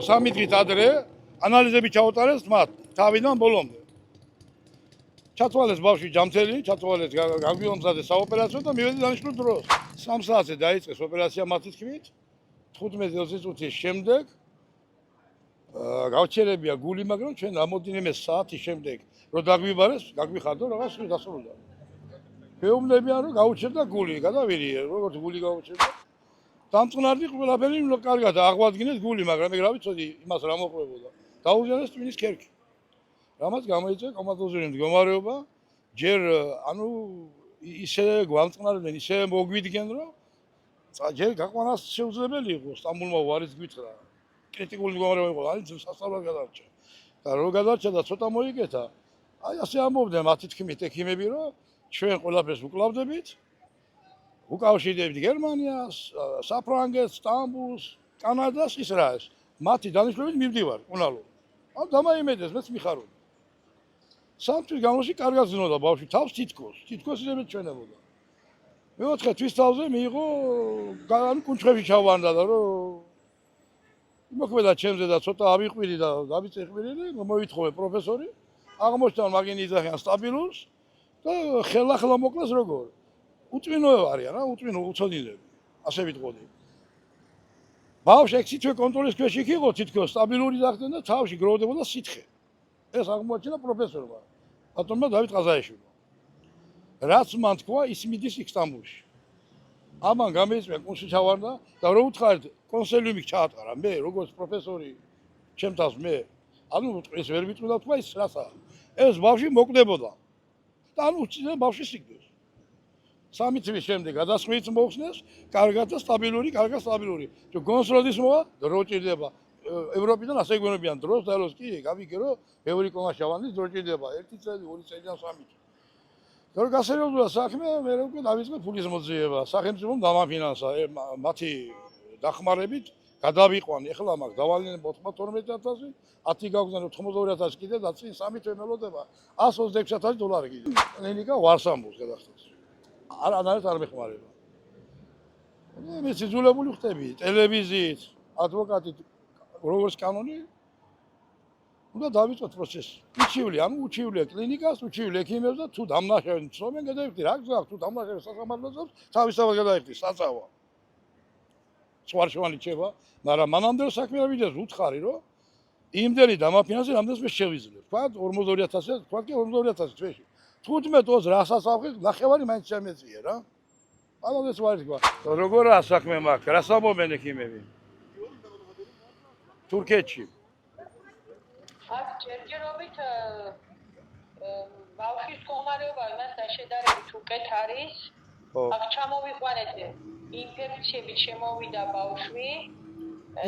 3 დღით ადრე ანალიზები ჩაუტარეს მათ თავიდან ბოლომდე. ჩათვალეს ბავშვი ჯამთელი, ჩათვალეს გაგვიომზადეს საოპერაციო და მივედი დანიშნულ დროს. 3 საათზე დაიწყეს ოპერაცია მათი თქმით. 15-20 წუთის შემდეგ გავჩერებია გული, მაგრამ ჩვენ რამოდენიმე საათის შემდეგ რო დაგვიბარეს, გაგვიხარდო რაღაც დასრულდა. მეუბნებიან რომ გაუჩერდა გული, გადავირიე, როგორც გული გაუჩერდა. დამწყნარდი ყველაფერი კარგად აღვადგინეს გული, მაგრამ მე რა ვიცოდი იმას რა მოყვებოდა. დაუზიანეს ტვინის ქერქი. რამაც გამოიწვია კომატოზური მდგომარეობა, ჯერ ანუ ისე გვამწყნარებდნენ, ისე მოგვიდგენ, რომ ჯერ გაყვანას შეუძლებელი იყო, სტამბულმა უარის გვითხრა. კრიტიკული მდგომარეობა იყო, აი სასწაულად გადარჩა. და რო გადარჩა და ცოტა მოიგეთა, აი ასე ამბობდნენ მათი თქმით ექიმები, რომ ჩვენ ყველაფერს უკლავდებით. უკავშირდებით გერმანიას, საფრანგეთს, სტამბულს, კანადას, ისრაელს. მათი დანიშნულებით მივდივარ უნალო. ამ დამაიმედეს, მეც მიხარობ. სამთვის განმავლობაში კარგად ზნოდა ბავშვი თავს თითქოს ისედაც ჩვენებოდა. მეოთხე თვის თავზე მიიღო ანუ კუნჩხებში ჩავარდა და რომ მოქმედა ჩემზე და ცოტა ავიყვირი და დავიწეხვირი, მოვითხოვე პროფესორი, აღმოჩნდა მაგინი იძახიან სტაბილურს და ხელახლა მოკლეს როგორ. უწვინოები არიან რა, უწვინო უცოდინები. ასე ვიტყოდი. ბავშვი ეგ სიტყვე კონტროლის ქვეშ იყო თითქოს სტაბილური დახდნენ და თავში გროვდებოდა სითხე. ეს აღმოაჩინა პროფესორმა. ბატონმა დავით ყაზაეშვილმა. რაც მან თქვა, ის მიდის სტამბულში. ამან გამოიწვია კუნჩში ჩავარდა და რო უთხარით კონსილიუმი ჩაატარა მე როგორც პროფესორი ჩემთავს მე. ანუ ეს ვერ ვიტყოდა თქვა ის რასაა. ეს ბავშვი მოკვდებოდა. და ანუ უჩინე ბავშვი სიკვდილს. 3 თვის შემდეგ გადასხმით მოხსნეს, კარგად და სტაბილური. გონსროდის მოვა, დრო ჭირდება. ევროპიდან ასე გვენებიან დროს და ელოს კი გავიგე რომ ბევრი კომა შავანდის დრო ჭირდება 1 წელი, 2 წელი და 3 წელი. და რო გასერიოზულა საქმე, მე უკვე დავიწყე ფულის მოძიება. სახელმწიფომ დამაფინანსა მათი დახმარებით გადავიყვანი. ეხლა მაგ დავალინე 92,000, 10 გავგზავნე 92,000 კიდე და წინ 3 თვე მელოდება $126,000 კიდე. კლინიკა ვარსამბულს გადახდეს. არანაირად არ მეხმარება. მე სიძულებული ხტები ტელევიზიით, ადვოკატით როგორც კანონი უნდა დავიწყოთ პროცესი. უჩივლია კლინიკას, უჩივლია ექიმებს და თუ დამნაშავედ ცნობენ გადაიხდი რა გზაა თუ დამნაშავედ სასამართლოებს თავისთავად გადაიხდი საწავა. სვარშოვანი ჩება, მაგრამ მანამდე საქმე არ ვიდეს უთხარი რომ იმდენი დამაფინანსე რამდენს მე შევიძლია. თქვა 42,000, თქვა კი 42,000 თვეში. 15-20 რასაც ავხი, ნახევარი მაინც შემეწია რა. ამას ვარ თქვა. როგორაა საქმე მაგ? რას ამბობენ ექიმები? თურქეთში. აქ ჯერჯერობით ბავშვის მდგომარეობა იმასთან შედარებით უკეთ არის. აქ ჩამოვიყვანეთ ინფექციებით შემოვიდა ბავშვი.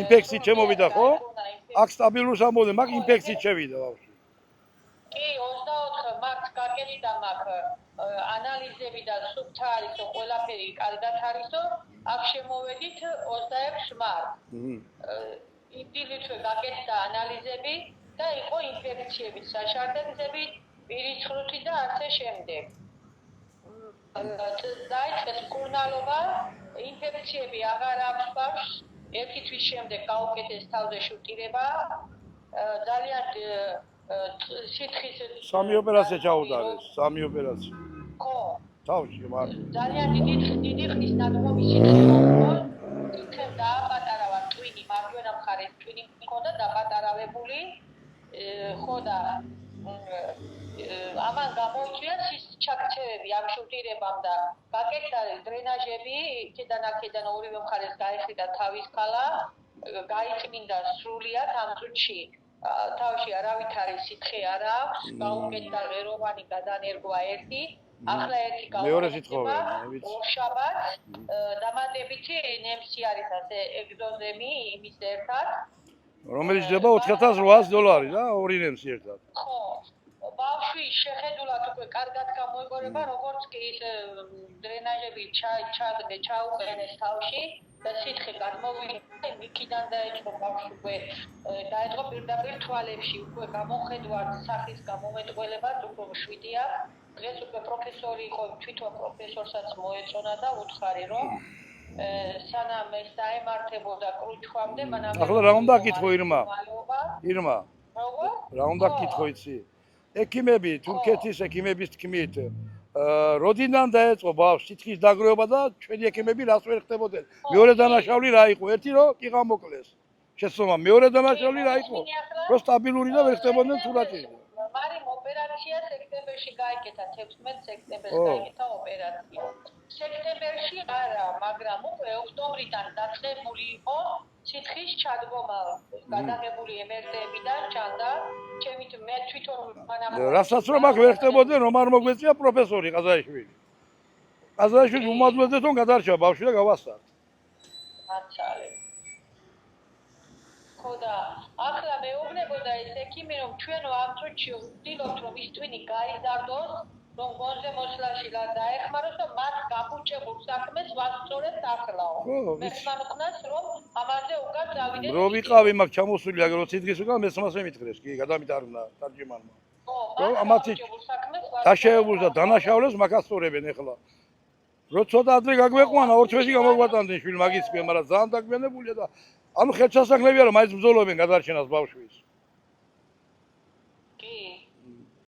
ინფექციით შემოვიდა ხო? აქ სტაბილურს ამბობენ, მაგ ინფექციით შევიდა ბავშვი. კი, 24 მარტს გაგეჭდა მაგ ანალიზები და სუფთა არისო, ყველაფერი კარგად არისო, აქ შემოვედით 26 მარტს. იდილითვე გაგეჭდა ანალიზები და იყო ინფექციების საშარდებები, პირისხრუთი და ასე შემდეგ. დაიწყეს მკურნალობა, ინფექციები აღარ აქვს ბავშვს, 1 თვის შემდეგ გაუკეთეს თავზე შუტირება, ძალიან სითხის 3 ოპერაცია ჩაუტარეს, 3 ოპერაცია. ხო. თავში მაგ. ძალიან დიდი ხნის ნაგმომი სითხე მოყვა. იქნებ დააპატარავა ტვინი, მარჯვენა მხარეს ტვინი მქონდა დაპატარავებული. ხო და ამან გამოიწვია ჩაქცევები ამ შუტირებამ და გაკეთდა დრენაჟები, იქედან ორივე მხარეს გაიხიდა თავის ქალა, გაიწმინდა სრულიად ამ წუთში. თავში არავით არის სითხე არ აქვს, გაუკეთდა ღეროვანი გადანერგვა 1, ახლა 1 გაუკეთდა, ორშაბათს, დამატებითი ნემსი არის ასე ეგზოზემი იმის ერთად. რომელიც ჯდება $4,800 და 2 ნემსი ერთად. ხო. ბავშვი შეხედულად უკვე კარგად გამოიყურება, როგორც კი ის დრენაჟები ჩაუყენეს თავში და სითხე გადმოვიდა, იქიდან დაიწყო ბავშვი უკვე დაიწყო პირდაპირ თვალებში, უკვე გამოხედვართ სახის გამომეტყველება, უკვე შვიდია. დღეს უკვე პროფესორი იყო, თვითონ პროფესორსაც მოეწონა და უთხარი რომ სანამ ეს დაემართებოდა კრუჩხვამდე, მანამ ახლა რა უნდა გითხო ირმა? ირმა, როგორ? რა უნდა გითხო იცი? ექიმები, თურქეთის ექიმების თქმით, როდიდან დაეწყო ბავშვს სითხის დაგროვება და ჩვენი ექიმები რას ვერ ხდებოდნენ? მეორე დანაშაული რა იყო? ერთი რომ კი გამოკლეს. შეცდომა, მეორე დანაშაული რა იყო? რომ სტაბილური და ვერ ხდებოდნენ თურქეთში. მარიმ ოპერაცია სექტემბერში გაიკეთა, 16 სექტემბერს გაიკეთა ოპერაცია. სექტემბერში არა, მაგრამ უკვე ოქტომბრიდან დაწყებული იყო სითხის ჩადგომა. გადაღებული MRT-ებიდან ჩანდა, ჩემი მე თვითონ რასაც რომ აქ ვერ ხდებოდნენ, რომ არ მოგვეწია პროფესორი ყაზაიშვილი. ყაზაიშვილი უმოძვედეთ რომ გადარჩა ბავშვი და გავასწართ. მაცალე. ხოდა ახლა მეუბნებოდა ეს ექიმი რომ ჩვენ ამ წუთში ვცდილობთ რომ ის ტვინი გაიზარდოს, რომ გონზე მოსვლაში რა დაეხმაროს და მათ გაფუჭებულ საქმეს ვასწორებთ ახლაო. მე მანქნას რომ ამაზე უკან წავიდეს. რო ვიყავი მაგ ჩამოსული აგ რო სიდგის უკან მესმასე მითხრეს კი გადამიტარნა თარჯიმანმა. რომ ამათი დაშევებულს და დანაშაულებს მაგასწორებენ ეხლა. რო ცოტა ადრე გაგვეყვანა ორ თვეში გამოგვატანდნენ შვილ მაგის ქვე, მაგრამ ძალიან დაგვიანებულია და ანუ ხელსასაქმეებია რომ მაინც ბრძოლობენ გადარჩენას ბავშვის.